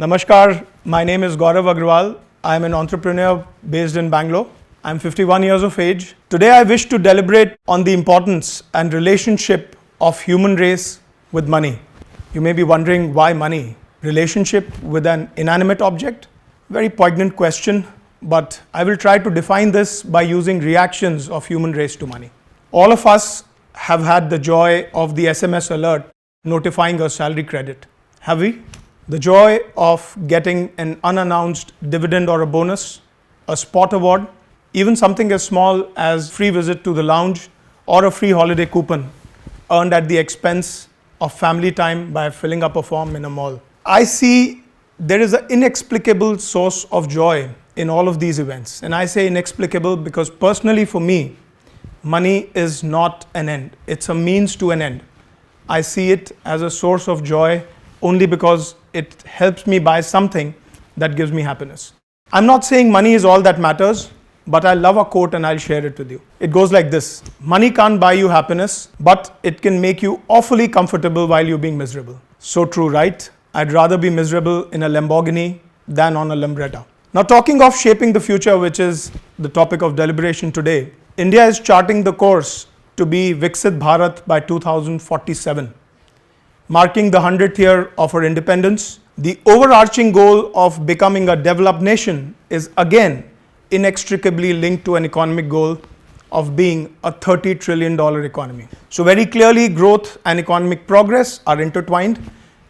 Namaskar, my name is GAURAV Agarwal. I am an entrepreneur based in Bangalore. I am 51 years of age. Today I wish to deliberate on the importance and relationship of human race with money. You may be wondering why money? Relationship with an inanimate object? Very poignant question, but I will try to define this by using reactions of human race to money. All of us have had the joy of the SMS alert notifying a salary credit. Have we? The joy of getting an unannounced dividend or a bonus, a spot award, even something as small as free visit to the lounge or a free holiday coupon earned at the expense of family time by filling up a form in a mall. I see there is an inexplicable source of joy in all of these events. And I say inexplicable because personally for me, money is not an end. It's a means to an end. I see it as a source of joy only because it helps me buy something that gives me happiness. I'm not saying money is all that matters, but I love a quote and I'll share it with you. It goes like this: money can't buy you happiness, but it can make you awfully comfortable while you're being miserable. So true, right? I'd rather be miserable in a Lamborghini than on a Lambretta. Now, talking of shaping the future, which is the topic of deliberation today, India is charting the course to be Viksit Bharat by 2047. Marking the 100th year of our independence, the overarching goal of becoming a developed nation is again inextricably linked to an economic goal of being a $30 trillion economy. So very clearly, growth and economic progress are intertwined,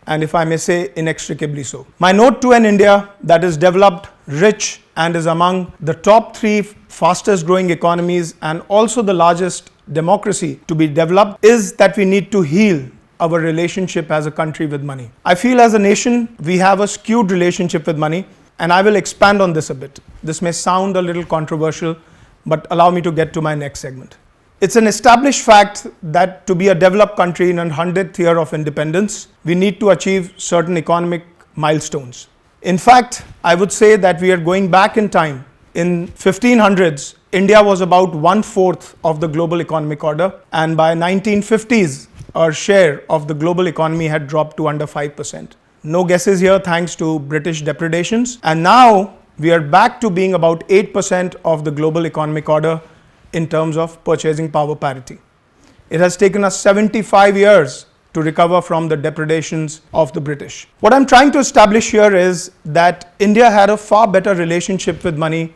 and if I may say, inextricably so. My note to an India that is developed, rich, and is among the top 3 fastest growing economies and also the largest democracy to be developed is that we need to heal our relationship as a country with money. I feel as a nation, we have a skewed relationship with money, and I will expand on this a bit. This may sound a little controversial, but allow me to get to my next segment. It's an established fact that to be a developed country in a 100th year of independence, we need to achieve certain economic milestones. In fact, I would say that we are going back in time. In 1500s, India was about 1/4 of the global economic order, and by 1950s, our share of the global economy had dropped to under 5%. No guesses here thanks to British depredations. And now we are back to being about 8% of the global economic order in terms of purchasing power parity. It has taken us 75 years to recover from the depredations of the British. What I'm trying to establish here is that India had a far better relationship with money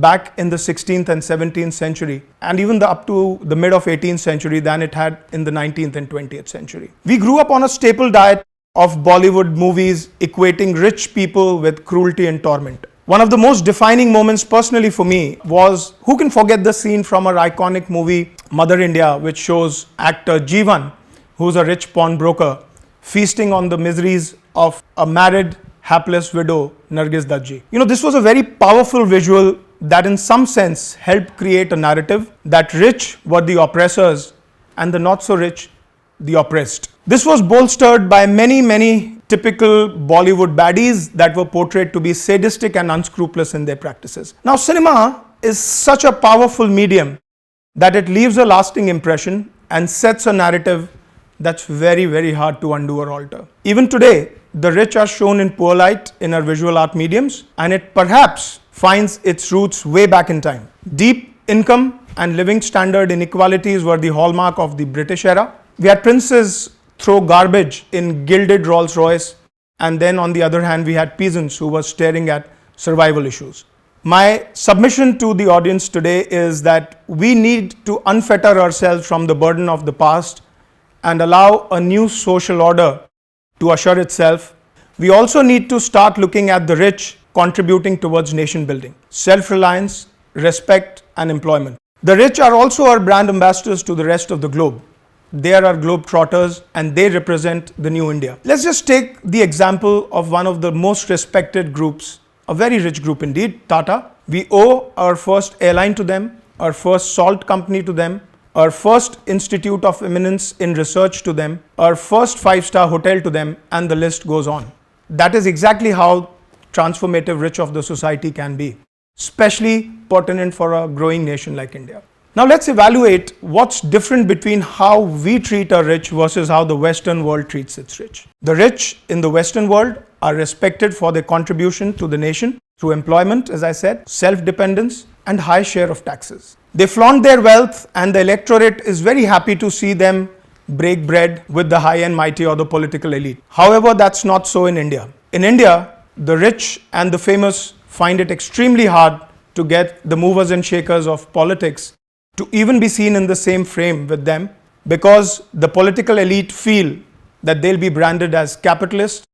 back in the 16th and 17th century, and even up to the mid of 18th century than it had in the 19th and 20th century. We grew up on a staple diet of Bollywood movies equating rich people with cruelty and torment. One of the most defining moments personally for me was, who can forget the scene from our iconic movie Mother India, which shows actor Jeevan, who's a rich pawnbroker, feasting on the miseries of a married, hapless widow, Nargis Dutt. This was a very powerful visual that in some sense helped create a narrative that rich were the oppressors and the not so rich the oppressed. This was bolstered by many typical Bollywood baddies that were portrayed to be sadistic and unscrupulous in their practices. Now, cinema is such a powerful medium that it leaves a lasting impression and sets a narrative that's very hard to undo or alter. Even today, the rich are shown in poor light in our visual art mediums, and it perhaps finds its roots way back in time. Deep income and living standard inequalities were the hallmark of the British era. We had princes throw garbage in gilded Rolls Royce, and then on the other hand, we had peasants who were staring at survival issues. My submission to the audience today is that we need to unfetter ourselves from the burden of the past and allow a new social order to assure itself. We also need to start looking at the rich contributing towards nation building, self-reliance, respect, and employment. The rich are also our brand ambassadors to the rest of the globe. They are our globetrotters and they represent the new India. Let's just take the example of one of the most respected groups, a very rich group indeed, Tata. We owe our first airline to them, our first salt company to them, our first institute of eminence in research to them, our first 5-star hotel to them, and the list goes on. That is exactly how transformative rich of the society can be, especially pertinent for a growing nation like India. Now let's evaluate what's different between how we treat our rich versus how the Western world treats its rich. The rich in the Western world are respected for their contribution to the nation through employment, as I said, self-dependence, and high share of taxes. They flaunt their wealth, and the electorate is very happy to see them break bread with the high and mighty or the political elite. However, that's not so in India. In India, the rich and the famous find it extremely hard to get the movers and shakers of politics to even be seen in the same frame with them, because the political elite feel that they'll be branded as capitalists,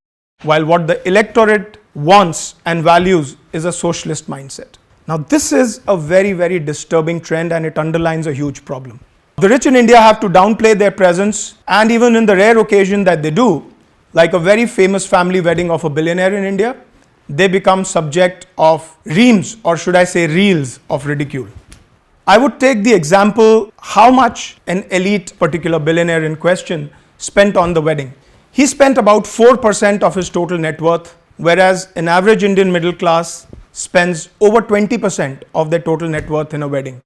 while what the electorate wants and values is a socialist mindset. Now, this is a very, very disturbing trend, and it underlines a huge problem. The rich in India have to downplay their presence, and even in the rare occasion that they do, like a very famous family wedding of a billionaire in India, they become subject of reams, or should I say reels, of ridicule. I would take the example how much an elite particular billionaire in question spent on the wedding. He spent about 4% of his total net worth, whereas an average Indian middle class spends over 20% of their total net worth in a wedding,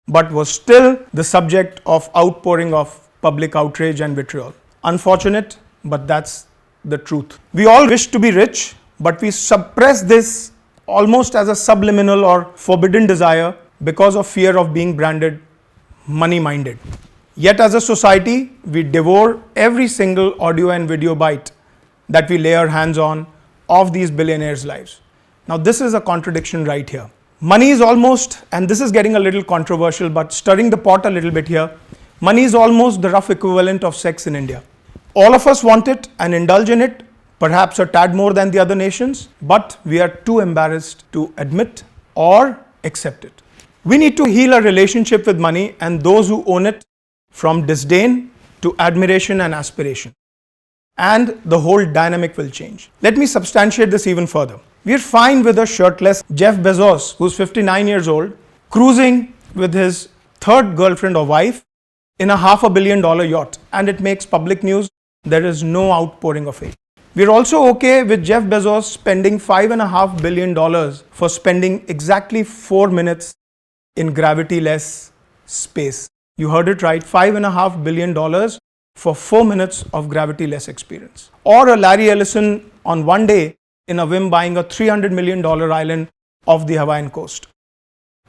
but was still the subject of outpouring of public outrage and vitriol. Unfortunate, but that's the truth. We all wish to be rich, but we suppress this almost as a subliminal or forbidden desire because of fear of being branded money-minded. Yet as a society, we devour every single audio and video bite that we lay our hands on of these billionaires' lives. Now, this is a contradiction right here. Money is almost, and this is getting a little controversial, but stirring the pot a little bit here, money is almost the rough equivalent of sex in India. All of us want it and indulge in it, perhaps a tad more than the other nations, but we are too embarrassed to admit or accept it. We need to heal our relationship with money and those who own it from disdain to admiration and aspiration. And the whole dynamic will change. Let me substantiate this even further. We are fine with a shirtless Jeff Bezos, who's 59 years old, cruising with his third girlfriend or wife in a $500 million yacht, and it makes public news. There is no outpouring of hate. We are also okay with Jeff Bezos spending $5.5 billion for spending exactly 4 minutes in gravity-less space. You heard it right, $5.5 billion for 4 minutes of gravity-less experience. Or a Larry Ellison on one day in a whim buying a $300 million island off the Hawaiian coast.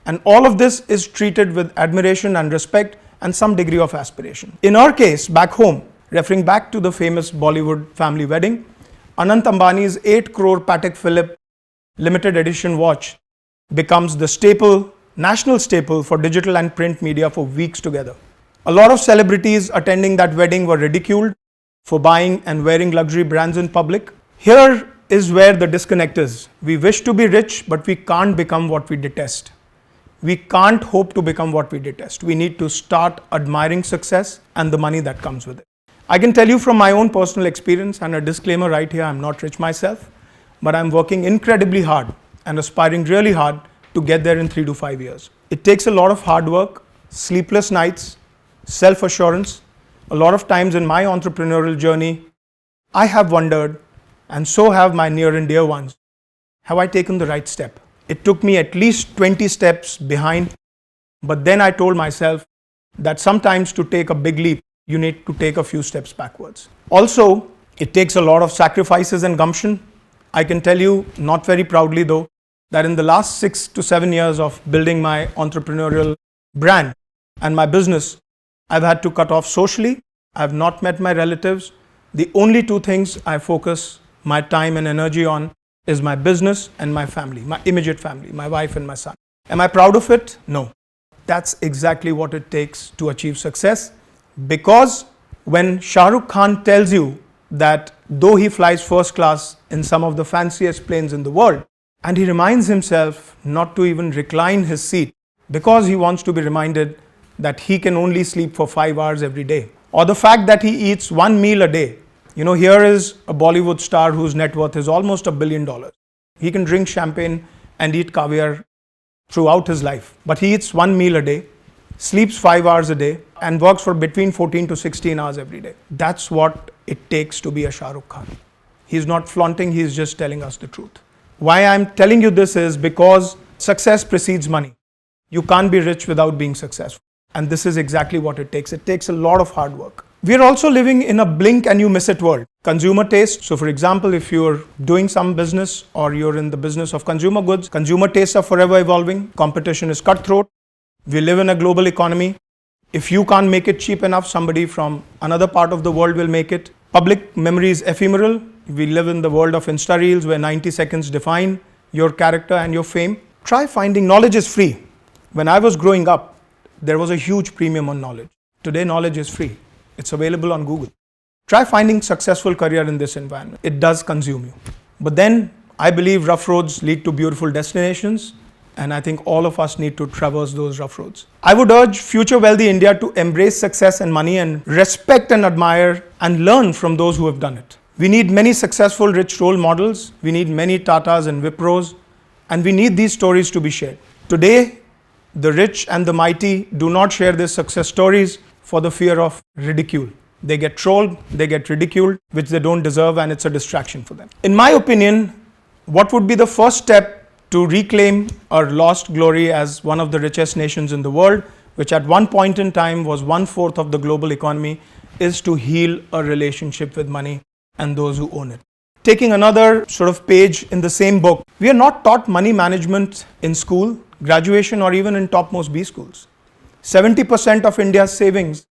And all of this is treated with admiration and respect and some degree of aspiration. In our case, back home, referring back to the famous Bollywood family wedding, Anant Ambani's 8 crore Patek Philippe limited edition watch becomes the staple, national staple for digital and print media for weeks together. A lot of celebrities attending that wedding were ridiculed for buying and wearing luxury brands in public. Here is where the disconnect is. We wish to be rich, but we can't become what we detest. We can't hope to become what we detest. We need to start admiring success and the money that comes with it. I can tell you from my own personal experience, and a disclaimer right here, I'm not rich myself, but I'm working incredibly hard and aspiring really hard to get there in 3 to 5 years. It takes a lot of hard work, sleepless nights, self-assurance. A lot of times in my entrepreneurial journey, I have wondered, and so have my near and dear ones, have I taken the right step? It took me at least 20 steps behind, but then I told myself that sometimes to take a big leap, you need to take a few steps backwards. Also, it takes a lot of sacrifices and gumption. I can tell you, not very proudly though, that in the last 6 to 7 years of building my entrepreneurial brand and my business, I've had to cut off socially. I've not met my relatives. The only 2 things I focus my time and energy on is my business and my family, my immediate family, my wife and my son. Am I proud of it? No. That's exactly what it takes to achieve success. Because when Shah Rukh Khan tells you that though he flies first class in some of the fanciest planes in the world, and he reminds himself not to even recline his seat because he wants to be reminded that he can only sleep for 5 hours every day, or the fact that he eats 1 meal a day. You know, here is a Bollywood star whose net worth is almost $1 billion. He can drink champagne and eat caviar throughout his life, but he eats 1 meal a day, sleeps 5 hours a day, and works for between 14 to 16 hours every day. That's what it takes to be a Shah Rukh Khan. He's not flaunting, he's just telling us the truth. Why I'm telling you this is because success precedes money. You can't be rich without being successful. And this is exactly what it takes. It takes a lot of hard work. We are also living in a blink and you miss it world. Consumer taste. So for example, if you're doing some business or you're in the business of consumer goods, consumer tastes are forever evolving. Competition is cutthroat. We live in a global economy. If you can't make it cheap enough, somebody from another part of the world will make it. Public memory is ephemeral. We live in the world of Insta Reels where 90 seconds define your character and your fame. Try finding knowledge is free. When I was growing up, there was a huge premium on knowledge. Today, knowledge is free. It's available on Google. Try finding successful career in this environment. It does consume you. But then I believe rough roads lead to beautiful destinations. And I think all of us need to traverse those rough roads. I would urge future wealthy India to embrace success and money and respect and admire and learn from those who have done it. We need many successful rich role models. We need many Tatas and Wipros. And we need these stories to be shared. Today, the rich and the mighty do not share their success stories for the fear of ridicule. They get trolled, they get ridiculed, which they don't deserve, and it's a distraction for them. In my opinion, what would be the first step to reclaim our lost glory as one of the richest nations in the world, which at one point in time was 1/4 of the global economy, is to heal our relationship with money and those who own it. Taking another sort of page in the same book, we are not taught money management in school, graduation, or even in topmost B schools. 70% of India's savings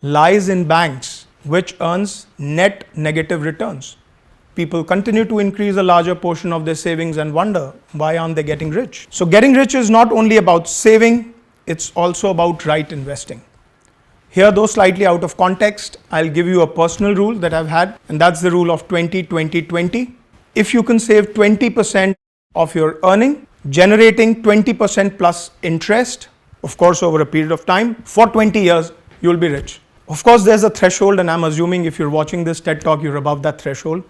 lies in banks, which earns net negative returns. People continue to increase a larger portion of their savings and wonder why aren't they getting rich. So getting rich is not only about saving, it's also about right investing. Here, though slightly out of context, I'll give you a personal rule that I've had, and that's the rule of 20-20-20. If you can save 20% of your earning, generating 20% plus interest, of course over a period of time, for 20 years, you'll be rich. Of course, there's a threshold, and I'm assuming if you're watching this TED Talk, you're above that threshold.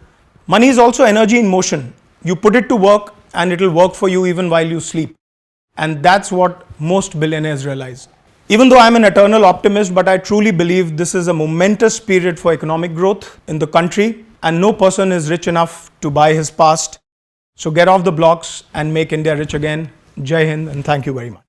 Money is also energy in motion. You put it to work and it'll work for you even while you sleep. And that's what most billionaires realize. Even though I'm an eternal optimist, but I truly believe this is a momentous period for economic growth in the country, and no person is rich enough to buy his past. So get off the blocks and make India rich again. Jai Hind, and thank you very much.